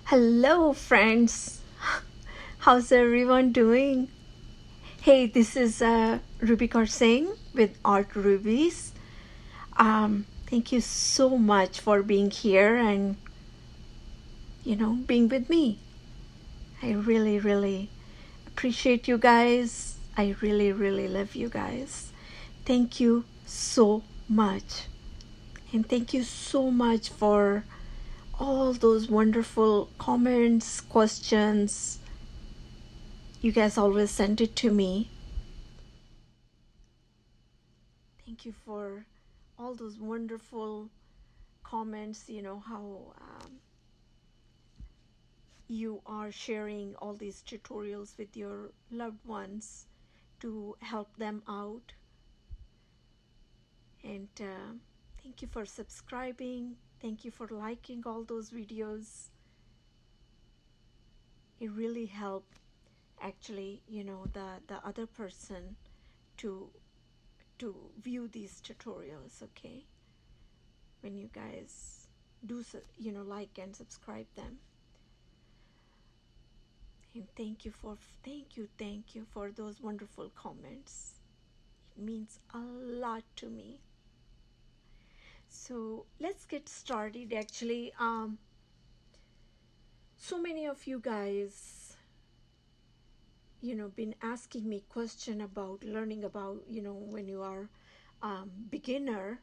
Hello, friends. How's everyone doing? Hey, this is RubyKaurSingh with ArtRubyS. Thank you so much for being here and being with me. I really, really appreciate you guys. I really, really love you guys. Thank you so much, and thank you so much for all those wonderful comments, questions. You guys always send it to me. Thank you for all those wonderful comments, how you are sharing all these tutorials with your loved ones to help them out. And thank you for subscribing. Thank you for liking all those videos. It really helped actually, the other person to view these tutorials, okay? When you guys do like and subscribe them. And thank you for those wonderful comments. It means a lot to me. So let's get started. Actually, so many of you guys been asking me question about learning about when you are beginner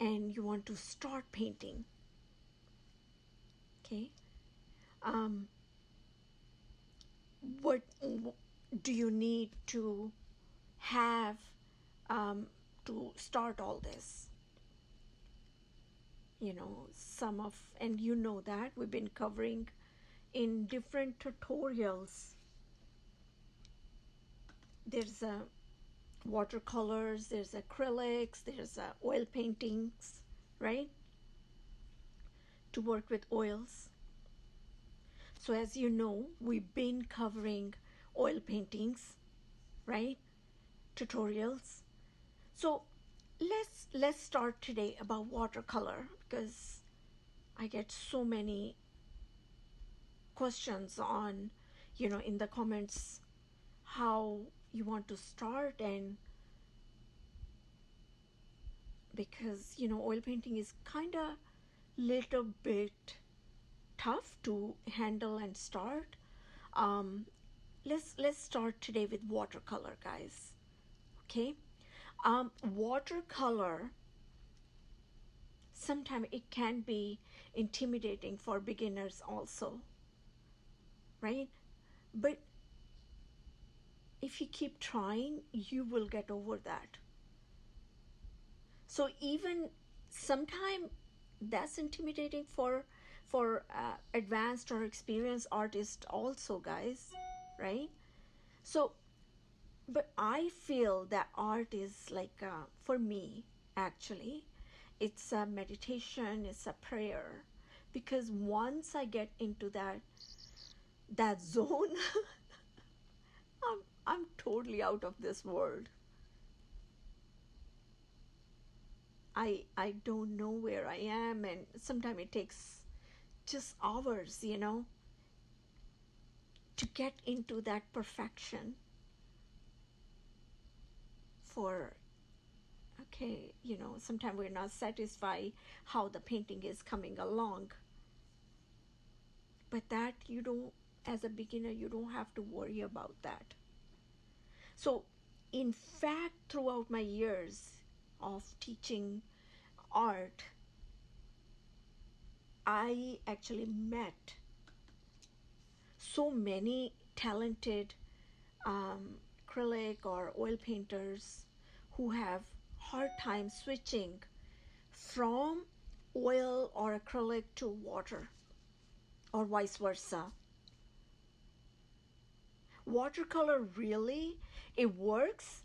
and you want to start painting. Okay, what do you need to have to start all this? Some of, and that we've been covering in different tutorials. There's watercolors, there's acrylics, there's oil paintings, right? To work with oils. So as you know, we've been covering oil paintings, right? Tutorials. So let's start today about watercolor, because I get so many questions on in the comments how you want to start. And because oil painting is kind of little bit tough to handle and start, um, let's start today with watercolor, guys. Okay. Watercolor, sometimes it can be intimidating for beginners also, right? But if you keep trying, you will get over that. So even sometimes that's intimidating for advanced or experienced artists also, guys, right? So but I feel that art is like for me, actually, it's a meditation, it's a prayer, because once I get into that zone, I'm totally out of this world. I don't know where I am, and sometimes it takes just hours, to get into that perfection for, okay, sometimes we're not satisfied how the painting is coming along. But that you don't, as a beginner, you don't have to worry about that. So in fact, throughout my years of teaching art, I actually met so many talented acrylic or oil painters who have hard time switching from oil or acrylic to water, or vice versa. Watercolor, really, it works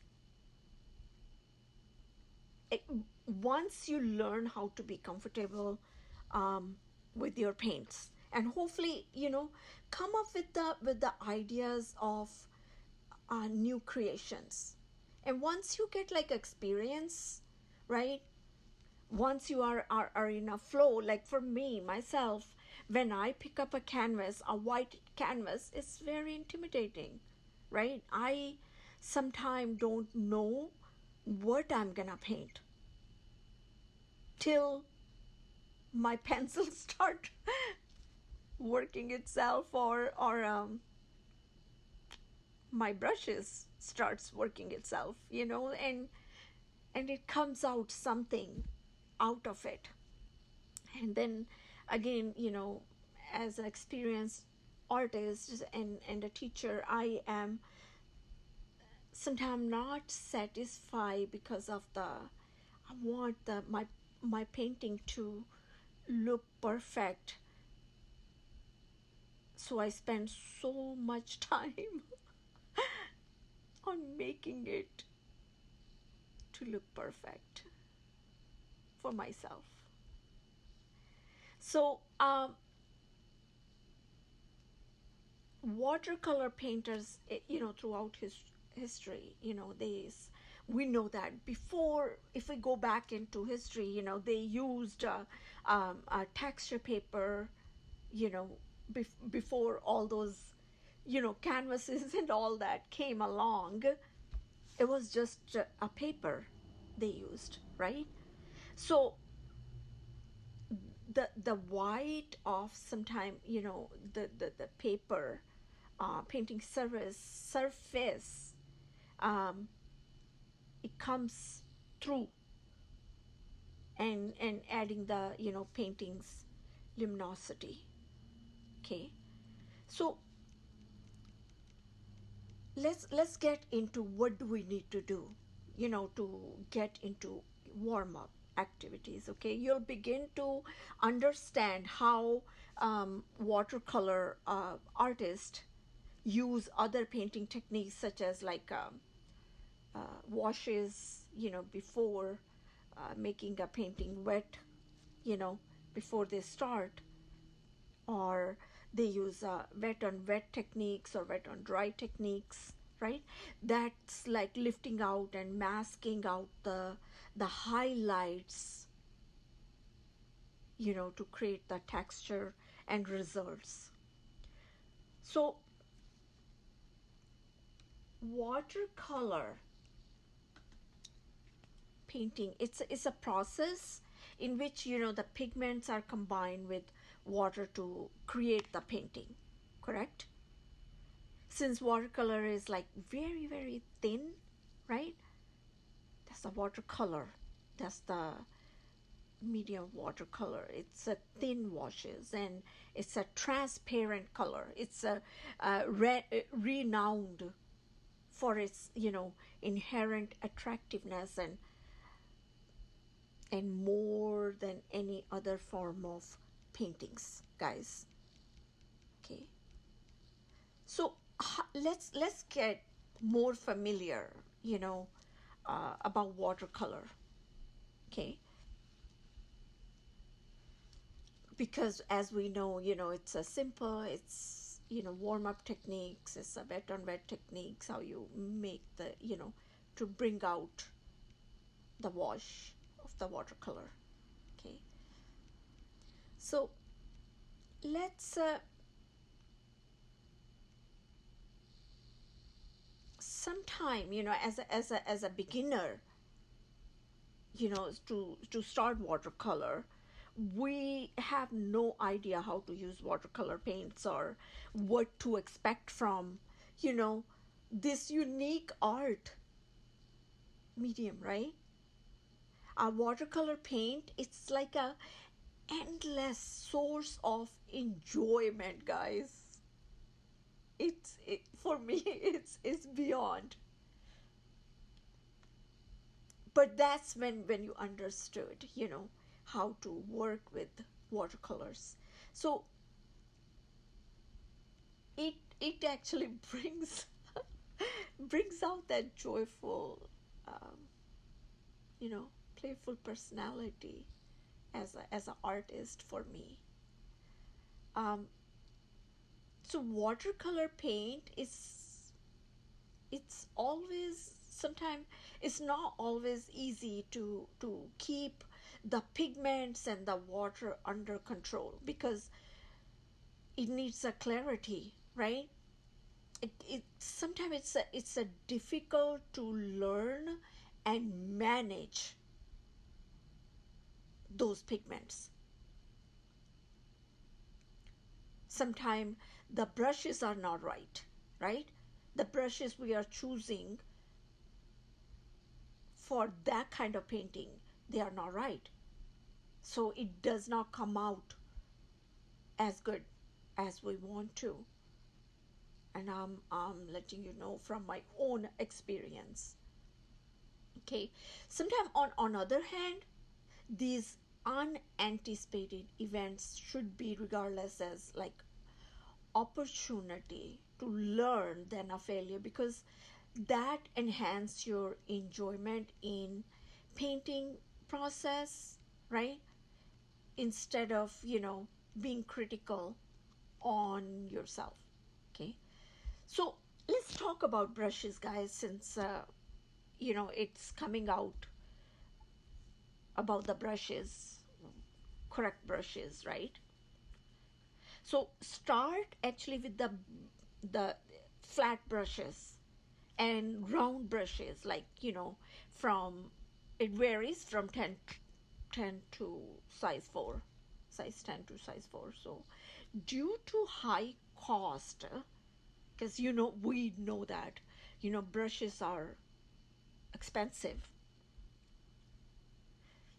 it, once you learn how to be comfortable with your paints, and hopefully come up with the ideas of new creations. And once you get like experience, right, once you are in a flow, like for me myself, when I pick up a canvas, a white canvas, it's very intimidating, right? I sometimes don't know what I'm gonna paint till my pencil start working itself, or my brushes starts working itself, and it comes out something out of it. And then again, as an experienced artist and a teacher, I am sometimes not satisfied because of I want my painting to look perfect, so I spend so much time on making it to look perfect for myself. So watercolor painters, throughout his history, we know that before, if we go back into history, they used a texture paper, you know, before all those, canvases and all that came along. It was just a paper they used, right? So the white of sometime, the paper painting surface, um, it comes through, and adding the, painting's luminosity. Okay, so let's get into what do we need to do, to get into warm up activities. Okay, you'll begin to understand how watercolor artists use other painting techniques, such as like washes, before making a painting wet, you know before they start, or they use wet on wet techniques or wet on dry techniques, right? That's like lifting out and masking out the highlights, to create the texture and results. So watercolor painting, it's a process in which, the pigments are combined with water to create the painting, correct? Since watercolor is like very very thin, right? That's the watercolor. That's the medium watercolor. It's a thin washes, and it's a transparent color. It's renowned for its, inherent attractiveness, and more than any other form of paintings, guys. Okay, so let's get more familiar, about watercolor. Okay, because as we know, it's a simple, it's, warm up techniques, it's a wet on wet techniques, how you make the, to bring out the wash of the watercolor. Okay, so let's sometime, as a beginner, to start watercolor, we have no idea how to use watercolor paints or what to expect from, you know this unique art medium, right? A watercolor paint, it's like a endless source of enjoyment, guys. For me, it's beyond. But that's when you understood, how to work with watercolors. So it actually brings out that joyful, um, you know playful personality as an artist for me. Um, so watercolor paint is, it's always, sometimes it's not always easy to keep the pigments and the water under control, because it needs a clarity, right? It sometimes it's a difficult to learn and manage those pigments. Sometimes the brushes are not right, right? The brushes we are choosing for that kind of painting, they are not right. So it does not come out as good as we want to. And I'm letting you know from my own experience. Okay. Sometimes on other hand, these unanticipated events should be regardless as like opportunity to learn than a failure, because that enhance your enjoyment in painting process, right? Instead of being critical on yourself. Okay, so let's talk about brushes, guys, since it's coming out about the brushes, correct brushes, right? So start actually with the flat brushes and round brushes, like from, it varies from 10 to size 4, size 10 to size 4. So due to high cost, because we know that brushes are expensive.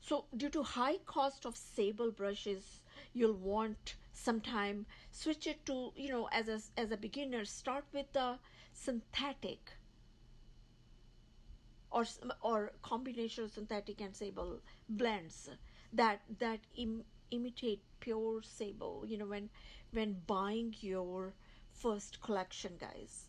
So due to high cost of sable brushes, you'll want sometime switch it to, as a beginner, start with the synthetic, or combination of synthetic and sable blends that imitate pure sable, when buying your first collection, guys.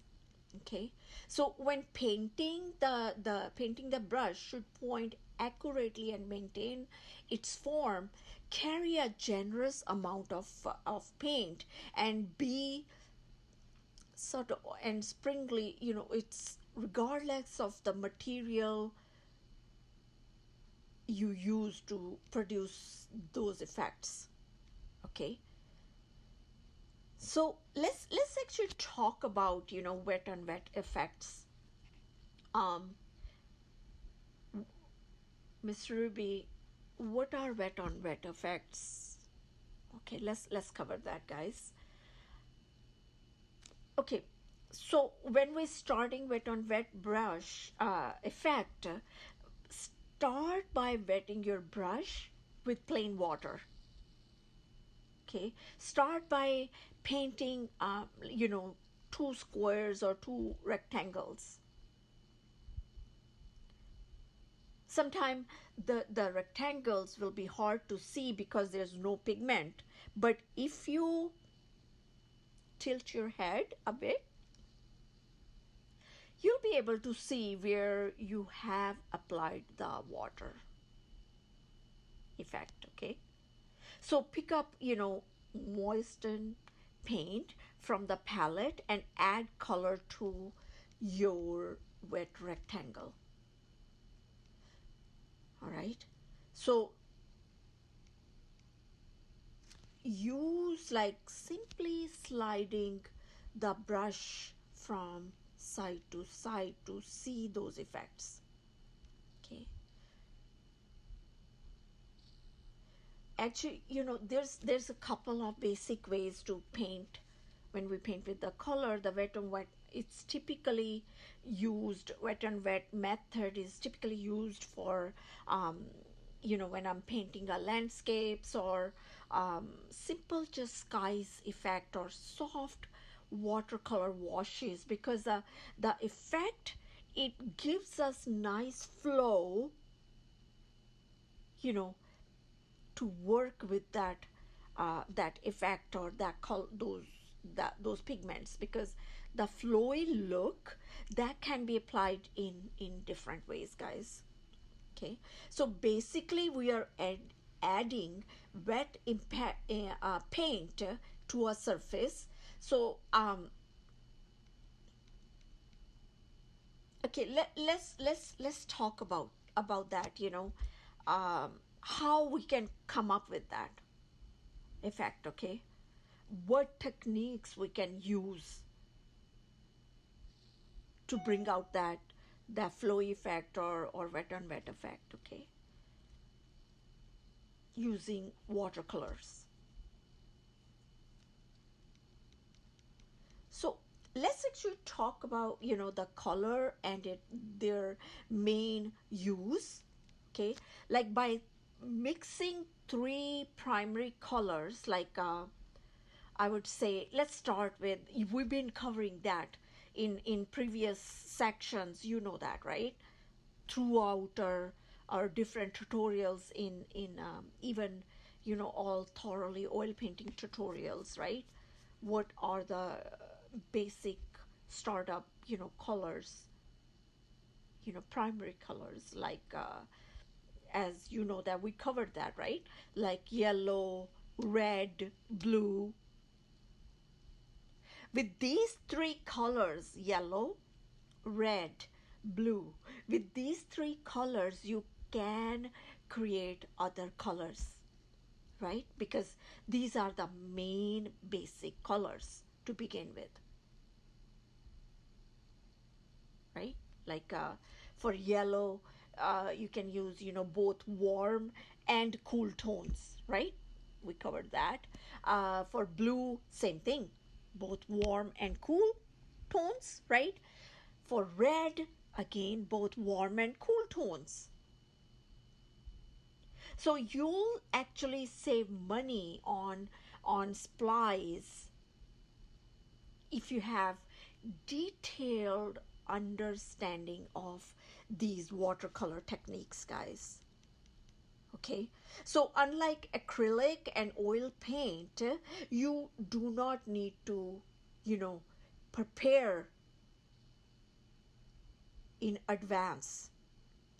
Okay, so when painting, the brush should point accurately and maintain its form, carry a generous amount of paint, and be sort of and springly, it's regardless of the material you use to produce those effects. Okay, so let's actually talk about wet on wet effects. um Mr. Ruby, what are wet on wet effects? Okay, let's cover that, guys. Okay, so when we're starting wet on wet brush effect, start by wetting your brush with plain water. Okay, start by painting, two squares or two rectangles. Sometimes the rectangles will be hard to see because there's no pigment, but if you tilt your head a bit, you'll be able to see where you have applied the water effect. Okay, so pick up, moisten paint from the palette and add color to your wet rectangle. All right, so use like simply sliding the brush from side to side to see those effects. Okay, actually, there's a couple of basic ways to paint. When we paint with the color, the wet and wet, it's typically used, wet and wet method is typically used for when I'm painting a landscapes, or simple just skies effect, or soft watercolor washes, because the effect, it gives us nice flow, you know to work with that effect, or those pigments, because the flowy look that can be applied in different ways, guys. Okay, so basically we are adding wet paint to a surface. So okay, let's talk about that, how we can come up with that effect. Okay, what techniques we can use to bring out that flow effect or wet on wet effect, okay, using watercolors. So let's actually talk about, you know, the color and their main use, okay, like by mixing three primary colors, like I would say, let's start with, we've been covering that in previous sections, you know that, right? Throughout our different tutorials in even, you know, all thoroughly oil painting tutorials, right? What are the basic startup, you know, colors, you know, primary colors, like as you know that we covered that, right? Like yellow, red, blue. With these three colors, yellow, red, blue, with these three colors, you can create other colors, right? Because these are the main basic colors to begin with, right? Like for yellow, you can use, you know, both warm and cool tones, right? We covered that. For blue, same thing, both warm and cool tones, right? For red, again, both warm and cool tones. So you'll actually save money on supplies if you have detailed understanding of these watercolor techniques, guys. Okay, so unlike acrylic and oil paint, you do not need to, you know, prepare in advance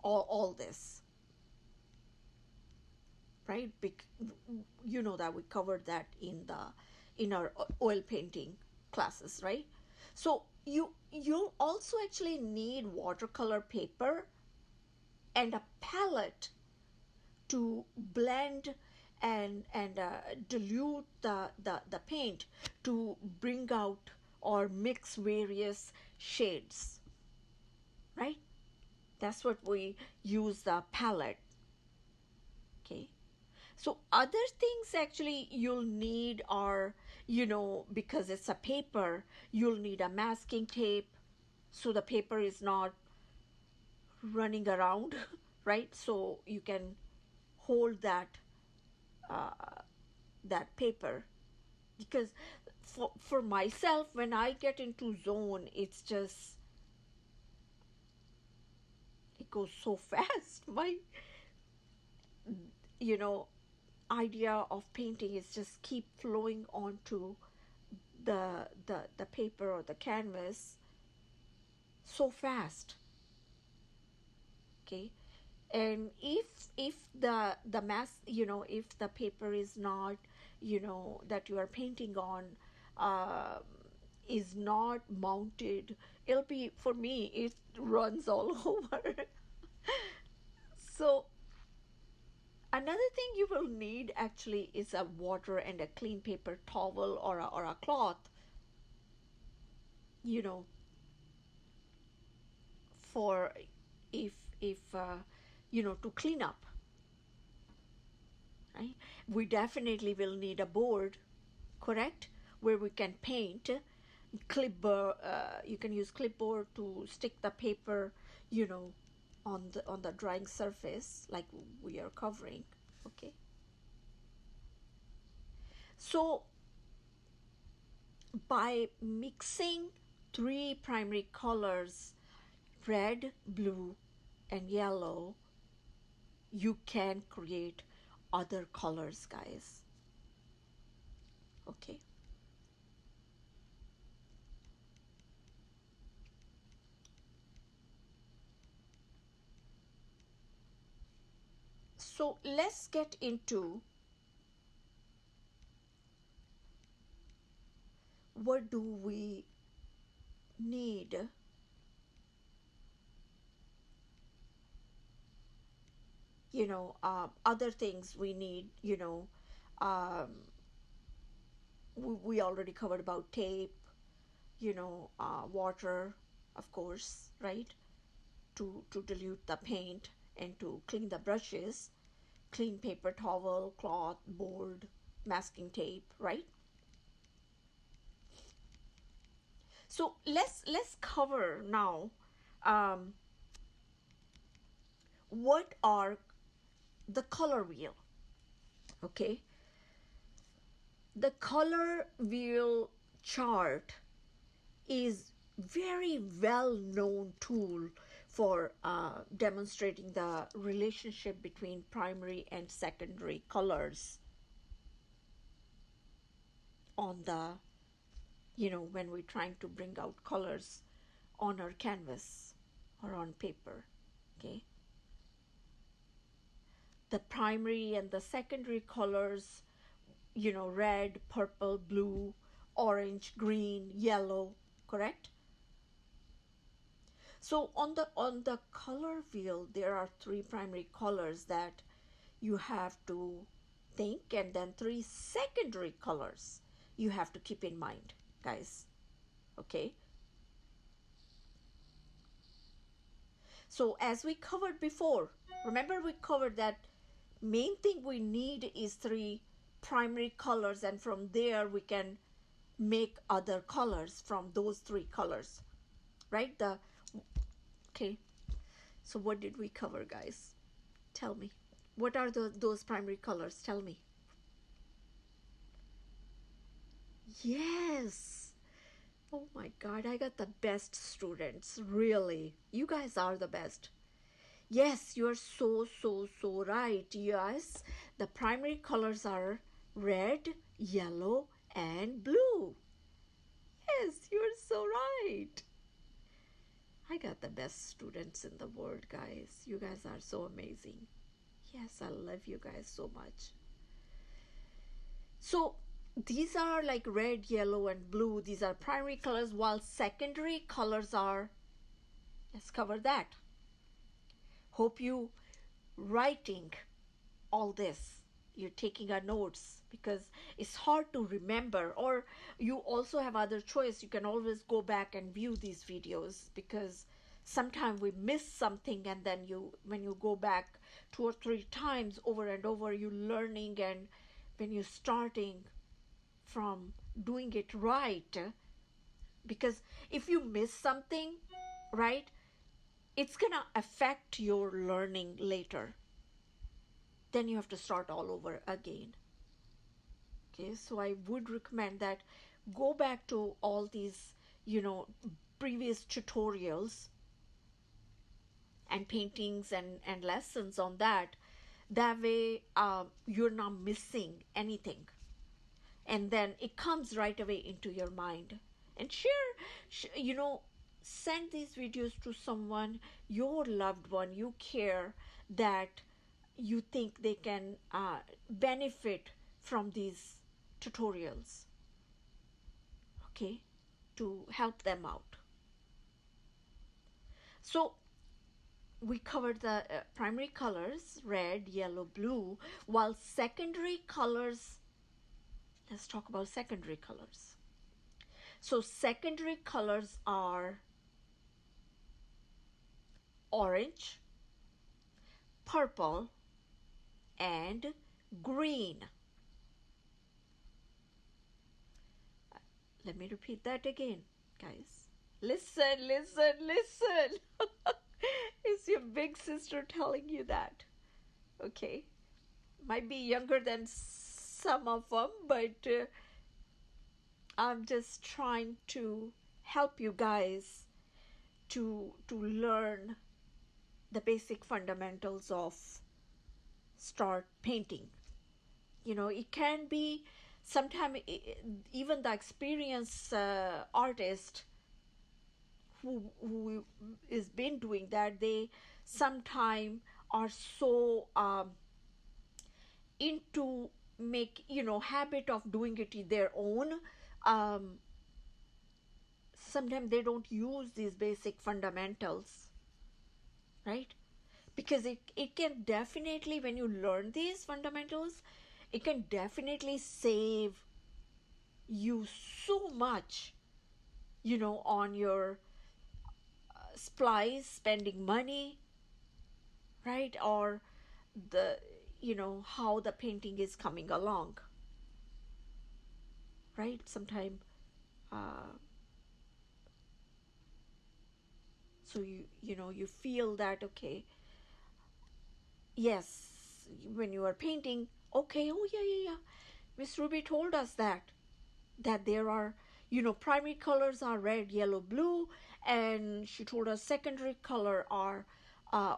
all this, right? You know that we covered that in our oil painting classes, right? So you also actually need watercolor paper and a palette to blend and dilute the paint to bring out or mix various shades, right? That's what we use the palette, okay. So other things actually you'll need are, you know, because it's a paper, you'll need a masking tape so the paper is not running around, right? So you can hold uh, that paper, because for myself, when I get into zone, it's just, it goes so fast. My, you know, idea of painting is just keep flowing onto the paper or the canvas so fast, okay. And if the mass, you know, if the paper is not, you know, that you are painting on, um, is not mounted, it'll be, for me, it runs all over. So another thing you will need actually is a water and a clean paper towel or a cloth, you know, for if you know, to clean up, right? We definitely will need a board, correct, where we can paint. Clipboard, you can use clipboard to stick the paper, you know, on the drying surface like we are covering, okay. So by mixing three primary colors, red, blue, and yellow, you can create other colors, guys, okay. So let's get into what do we need, you know, other things we need, you know, um, we already covered about tape, water, of course, right? To dilute the paint and to clean the brushes, clean paper towel, cloth, board, masking tape, right? So let's cover now um, what are the color wheel. Okay, the color wheel chart is very well known tool for demonstrating the relationship between primary and secondary colors on the when we're trying to bring out colors on our canvas or on paper. Okay, the primary and the secondary colors, red, purple, blue, orange, green, yellow, correct? So on the color wheel, there are three primary colors that you have to think, and then three secondary colors you have to keep in mind, guys. Okay. So as we covered before, remember we covered that main thing we need is three primary colors, and from there we can make other colors from those three colors, right? Okay, so what did we cover, guys? Tell me, what are those primary colors? Tell me. Yes. Oh my god, I got the best students, really. You guys are the best. Yes, you're so right. Yes, the primary colors are red, yellow, and blue. Yes, you're so right. I got the best students in the world, guys. You guys are so amazing. Yes, I love you guys so much. So, these are like red, yellow, and blue. These are primary colors, while secondary colors are, let's cover that. Hope you writing all this. You're taking our notes because it's hard to remember, or you also have other choice. You can always go back and view these videos because sometimes we miss something, and then when you go back 2 or 3 times over and over, you're learning, and when you're starting from doing it right, because if you miss something, right, it's gonna affect your learning later. Then you have to start all over again. Okay, so I would recommend that go back to all these, previous tutorials and paintings and lessons on that. That way, you're not missing anything, and then it comes right away into your mind. And send these videos to someone, your loved one you care, that you think they can benefit from these tutorials, okay, to help them out. So we covered the primary colors, red, yellow, blue, while secondary colors, let's talk about secondary colors. So secondary colors are orange, purple, and green. Let me repeat that again, guys. Listen, listen, listen. It's your big sister telling you that. Okay. Might be younger than some of them, but I'm just trying to help you guys to learn the basic fundamentals of start painting. It can be sometimes even the experienced artist who is been doing that, they sometimes are so into make habit of doing it their own. Sometimes they don't use these basic fundamentals, right? Because it can definitely, when you learn these fundamentals, it can definitely save use so much, on your supplies, spending money, right? Or the, how the painting is coming along, right? Sometimes, uh, so you feel that, okay, yes, when you are painting, okay, oh yeah, yeah, yeah, Miss Ruby told us that there are, primary colors are red, yellow, blue, and she told us secondary color are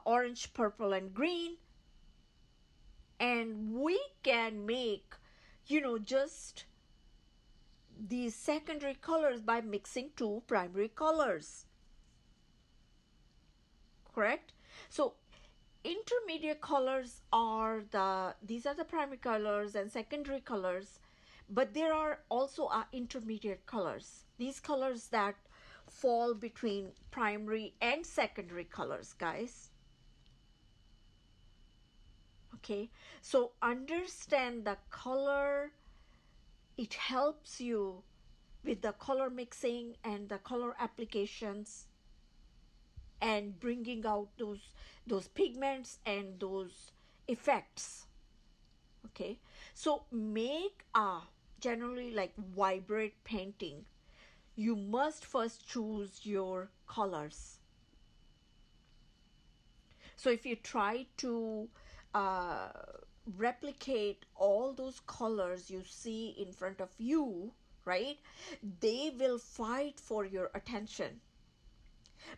orange, purple, and green. And we can make, just these secondary colors by mixing two primary colors, correct? So intermediate colors are these are the primary colors and secondary colors, but there are also intermediate colors, these colors that fall between primary and secondary colors, guys. Okay, so understand the color, it helps you with the color mixing and the color applications and bringing out those pigments and those effects. Okay, so make a generally like vibrant painting, you must first choose your colors. So if you try to uh, replicate all those colors you see in front of you, right, they will fight for your attention.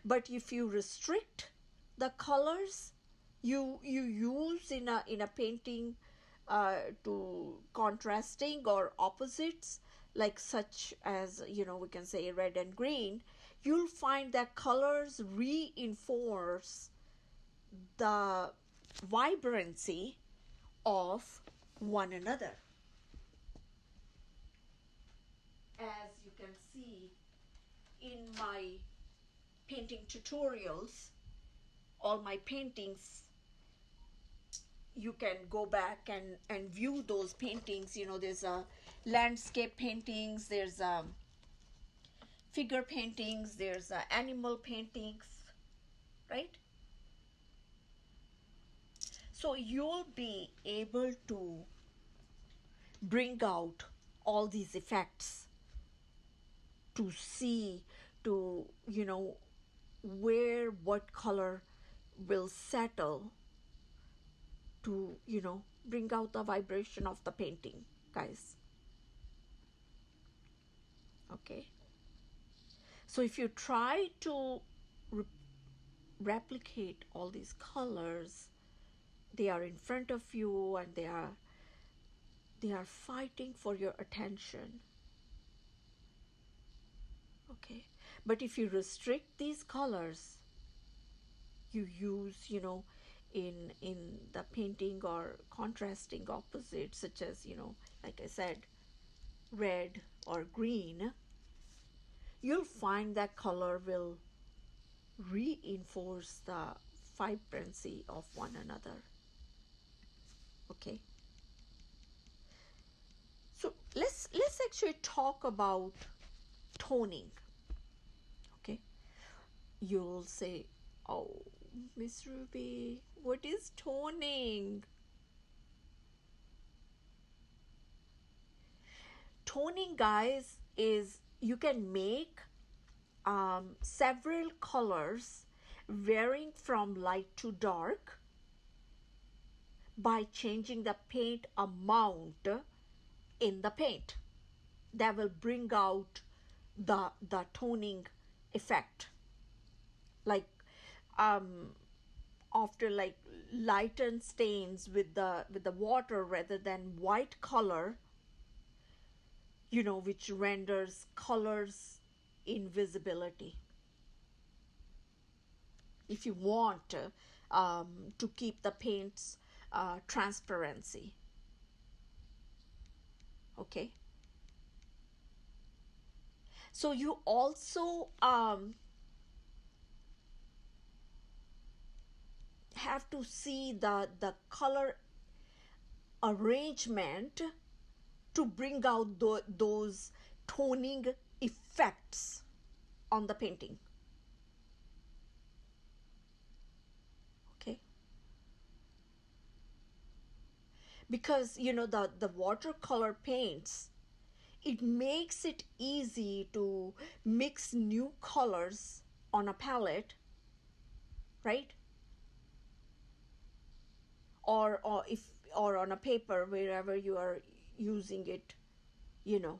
But if you restrict the colors you use in a painting, to contrasting or opposites, like such as, we can say red and green, you'll find that colors reinforce the vibrancy of one another. As you can see in my painting tutorials, all my paintings, you can go back and view those paintings. There's a landscape paintings, there's figure paintings, there's animal paintings, right? So you'll be able to bring out all these effects, to see, to, where what color will settle, to, bring out the vibration of the painting, guys. Okay, so if you try to re- replicate all these colors, they are in front of you and they are fighting for your attention. Okay, but if you restrict these colors you use, in the painting, or contrasting opposites such as, like I said, red or green, you'll find that color will reinforce the vibrancy of one another. Okay, so let's actually talk about toning. Okay, you'll say, oh, Miss Ruby, what is toning? Toning, guys, is you can make several colors varying from light to dark by changing the paint amount in the paint. That will bring out the toning effect. Like, um, after like lighten stains with the water rather than white color, which renders colors invisibility. If you want to keep the paint's transparency. Okay, so you also have to see the color arrangement to bring out those toning effects on the painting. Okay, because the watercolor paints, it makes it easy to mix new colors on a palette, right? Or on a paper, wherever you are using it, you know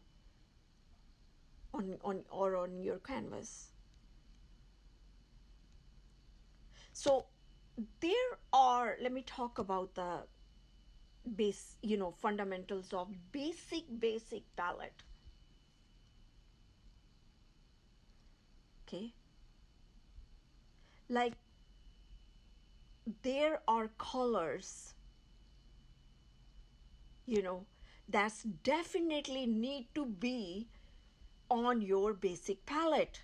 on your canvas. So let me talk about the fundamentals of basic palette. Okay, like there are colors, that's definitely need to be on your basic palette.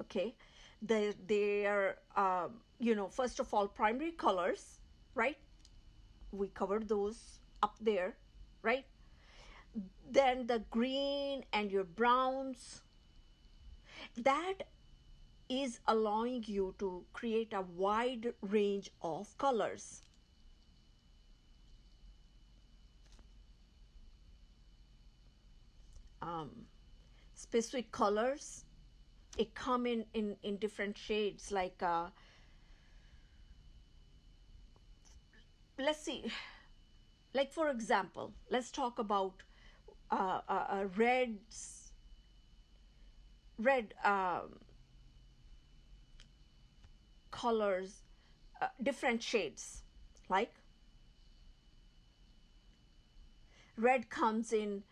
Okay, they are first of all, primary colors, right? We covered those up there, right? Then the green and your browns, that is allowing you to create a wide range of colors. Specific colors, it come in different shades, like let's see, like for example, let's talk about red colors, different shades, like red comes in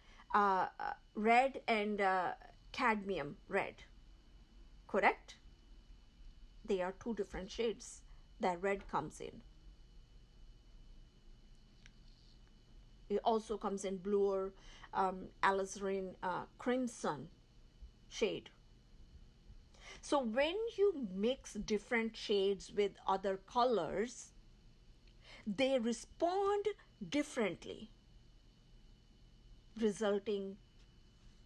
red and cadmium red, correct? They are two different shades that red comes in. It also comes in bluer, alizarin crimson shade. So when you mix different shades with other colors, they respond differently, resulting,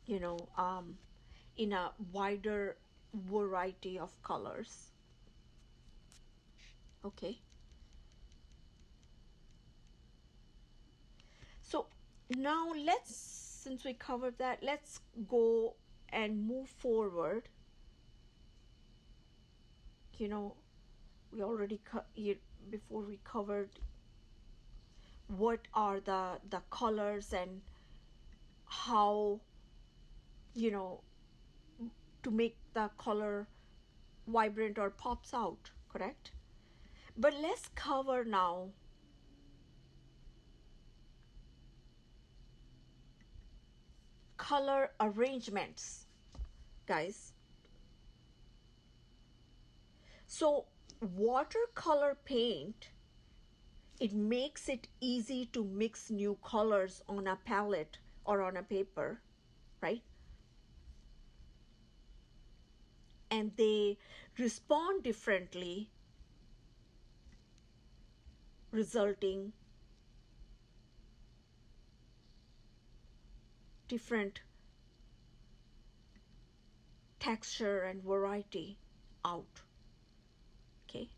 in a wider variety of colors. Okay. So now since we covered that, let's go and move forward. We already before we covered what are the colors and how, to make the color vibrant or pops out, correct? But let's cover now color arrangements, guys. So watercolor paint, it makes it easy to mix new colors on a palette or on a paper, right? And they respond differently, resulting different texture and variety out. Okay,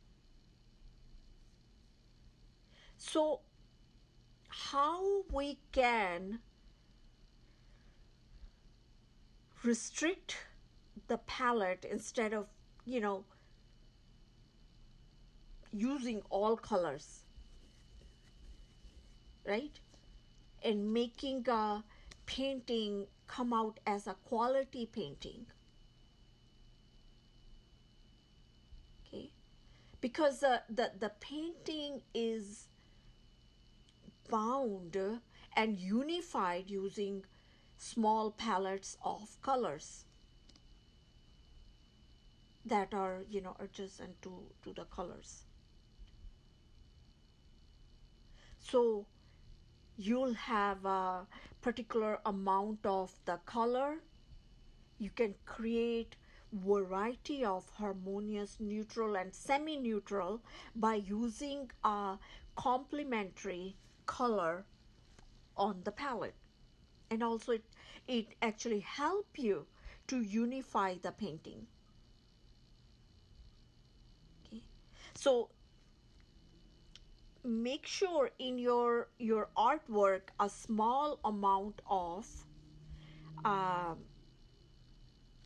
so how we can restrict the palette instead of using all colors, right? And making a painting come out as a quality painting. Okay, because the painting is bound and unified using small palettes of colors that are adjacent to the colors. So you'll have a particular amount of the color. You can create variety of harmonious, neutral and semi-neutral by using a complementary color on the palette. And also it actually help you to unify the painting. Okay, so make sure in your artwork a small amount of um,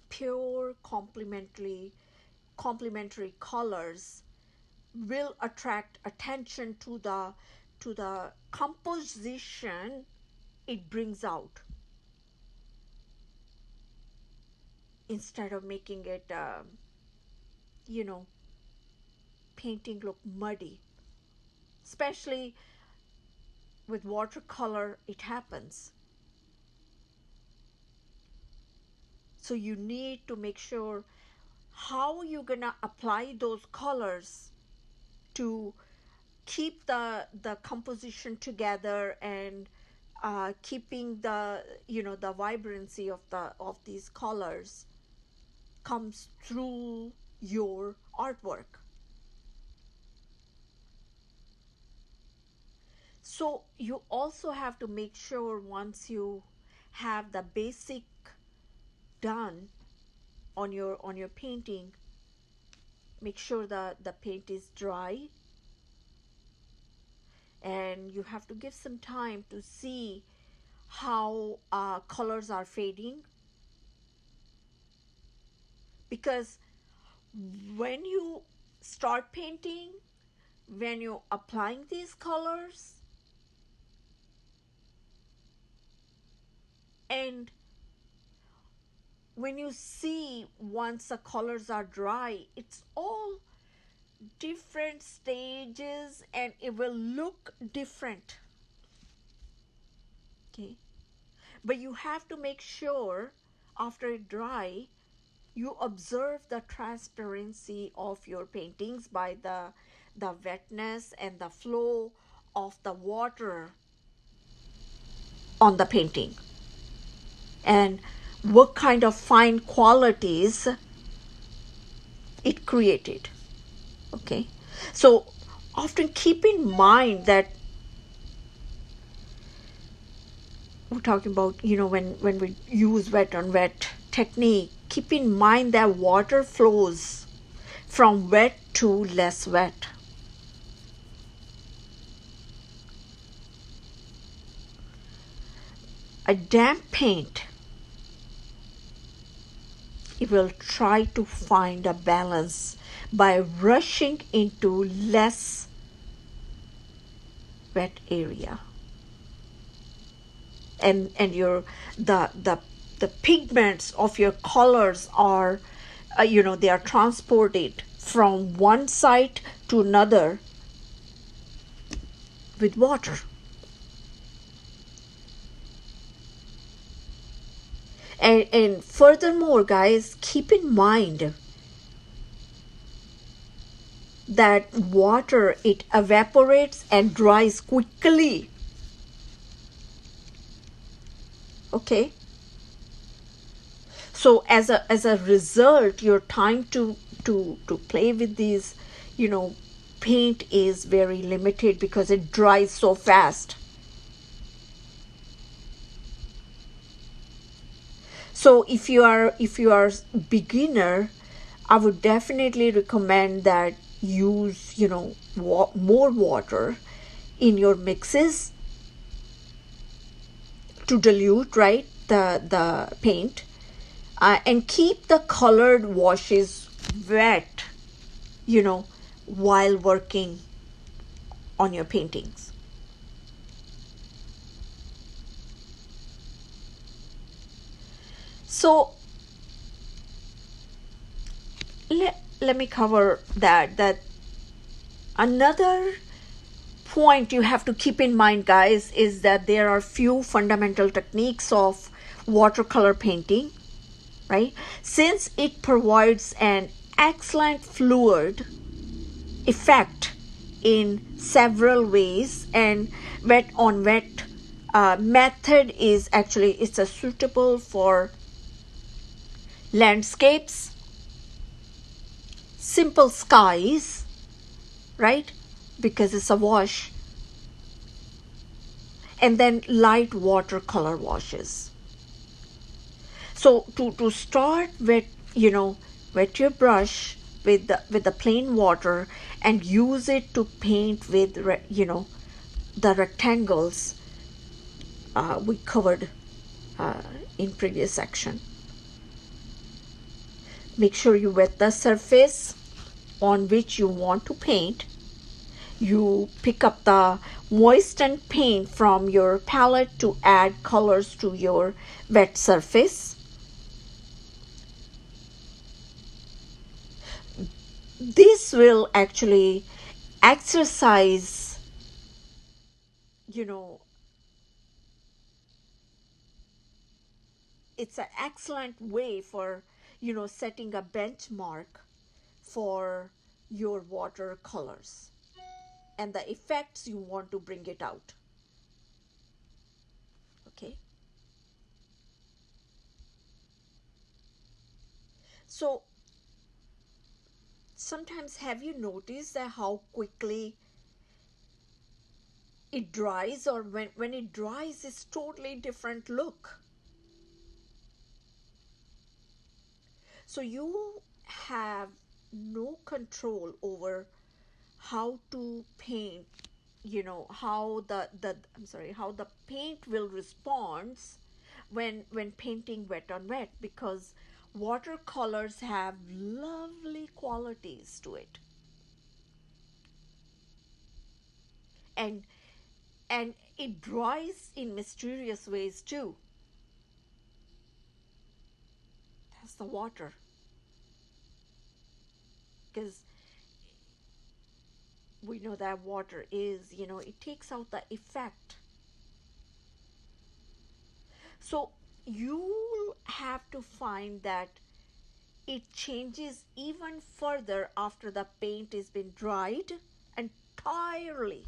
pure complementary colors will attract attention to the composition it brings out, instead of making it you know painting look muddy. Especially with watercolor it happens. So you need to make sure how you're gonna apply those colors to keep the composition together, and keeping the vibrancy of these colors comes through your artwork. So you also have to make sure, once you have the basic done on your painting, make sure that the paint is dry, and you have to give some time to see how colors are fading. Because when you start painting, when you're applying these colors, and when you see once the colors are dry, it's all different stages and it will look different. Okay, but you have to make sure after it dry, you observe the transparency of your paintings by the wetness and the flow of the water on the painting, and what kind of fine qualities it created. Okay, so often keep in mind that we're talking about, when we use wet on wet technique, keep in mind that water flows from wet to less wet. A damp paint, it will try to find a balance by rushing into less wet area, and the pigments of your colors are they are transported from one side to another with water. And furthermore, guys, keep in mind that water, it evaporates and dries quickly. Okay, so as a result, your time to play with these paint is very limited because it dries so fast. So if you are beginner, I would definitely recommend that use more water in your mixes to dilute, right, the paint, and keep the colored washes wet while working on your paintings. So let me cover that another point you have to keep in mind, guys, is that there are few fundamental techniques of watercolor painting, right? Since it provides an excellent fluid effect in several ways, and wet on wet method is actually it's a suitable for landscapes, simple skies, right, because it's a wash, and then light watercolor washes. So to start with, wet your brush with the plain water and use it to paint with the rectangles we covered in previous section. Make sure you wet the surface on which you want to paint. You pick up the moistened paint from your palette to add colors to your wet surface. This will actually exercise, it's an excellent way for, setting a benchmark for your watercolors and the effects you want to bring it out. Okay. So sometimes have you noticed that how quickly it dries, or when it dries it's totally different look. So you have no control over how to paint, how the I'm sorry, how the paint will respond when painting wet on wet, because watercolors have lovely qualities to it, and it dries in mysterious ways too. That's the water, because we know that water is, it takes out the effect. So you have to find that it changes even further after the paint has been dried entirely.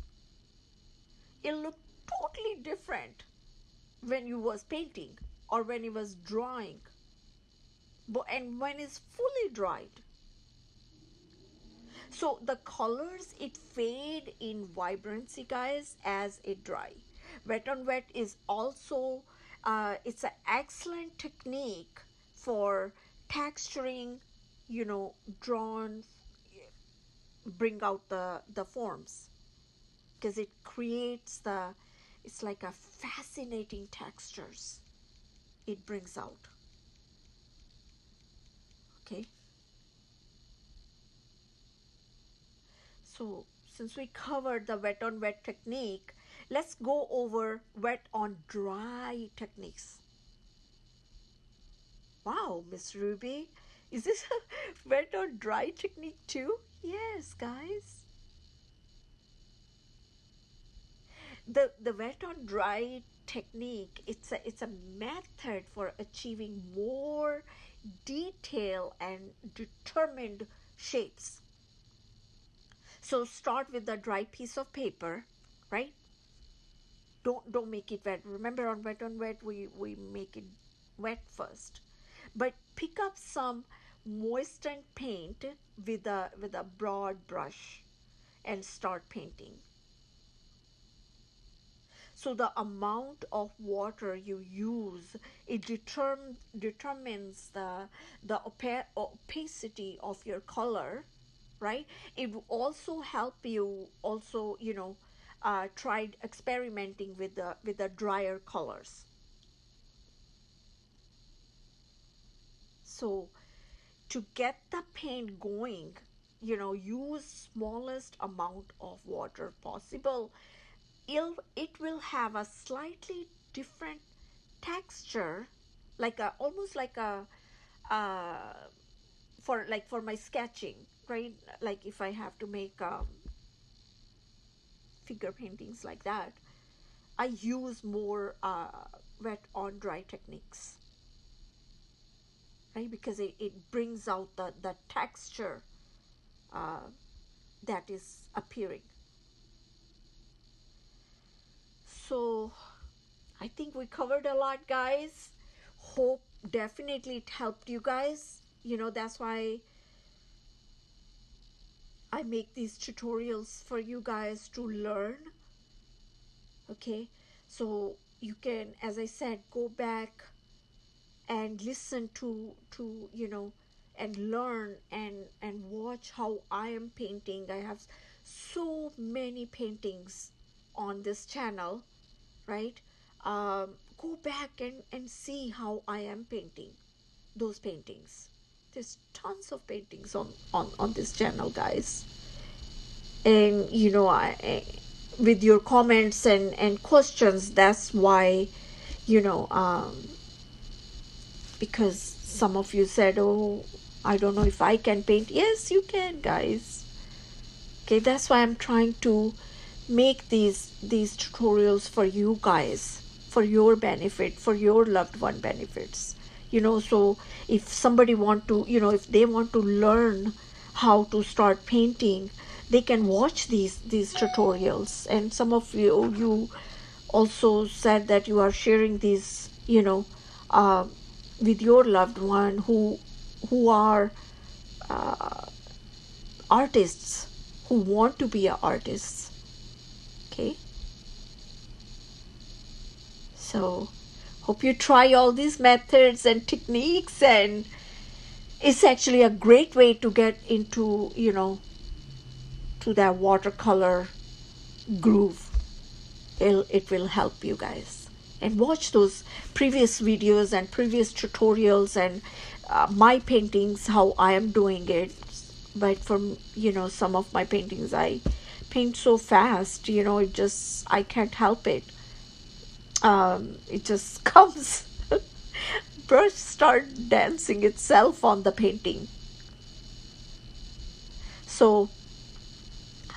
It looked totally different when you was painting or when it was drying, and when it's fully dried. So the colors, it fade in vibrancy, guys, as it dry. Wet on wet is also it's an excellent technique for texturing, drawn, bring out the forms, because it creates it's like a fascinating textures it brings out. Okay. So since we covered the wet on wet technique, let's go over wet on dry techniques. Wow, Miss Ruby, is this a wet on dry technique too? Yes, guys. The wet on dry technique, it's a method for achieving more detail and determined shapes. So start with the dry piece of paper, right? Don't make it wet. Remember, on wet we make it wet first. But pick up some moistened paint with a broad brush and start painting. So the amount of water you use, it determines the opacity of your color, right? It will also help you also, tried experimenting with the drier colors. So to get the paint going, use smallest amount of water possible. It will have a slightly different texture, like a almost like a uh, for my sketching, right? Like if I have to make figure paintings like that, I use more wet on dry techniques, right? Because it brings out the texture uh, that is appearing. So I think we covered a lot, guys. Hope definitely it helped you guys. That's why I make these tutorials for you guys to learn. Okay, So you can, as I said, go back and listen to and learn and watch how I am painting. I have so many paintings on this channel, right? Go back and see how I am painting those paintings. There's tons of paintings on this channel, guys. And with your comments and questions, that's why, you know um, because some of you said, oh, I don't know if I can paint. Yes, you can, guys. Okay, that's why I'm trying to make these tutorials for you guys, for your benefit, for your loved one benefits. So if somebody want to, if they want to learn how to start painting, they can watch these tutorials. And some of you also said that you are sharing these, with your loved one who are artists, who want to be artists. Okay, so hope you try all these methods and techniques, and it's actually a great way to get into, to that watercolor groove. It will help you guys. And watch those previous videos and previous tutorials and my paintings, how I am doing it. But from some of my paintings, I paint so fast, I can't help it. It just comes. Brush start dancing itself on the painting. So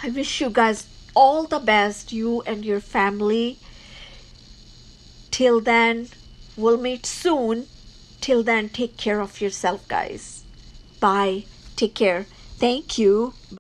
I wish you guys all the best, you and your family. Till then, we'll meet soon. Till then, take care of yourself, guys. Bye. Take care. Thank you.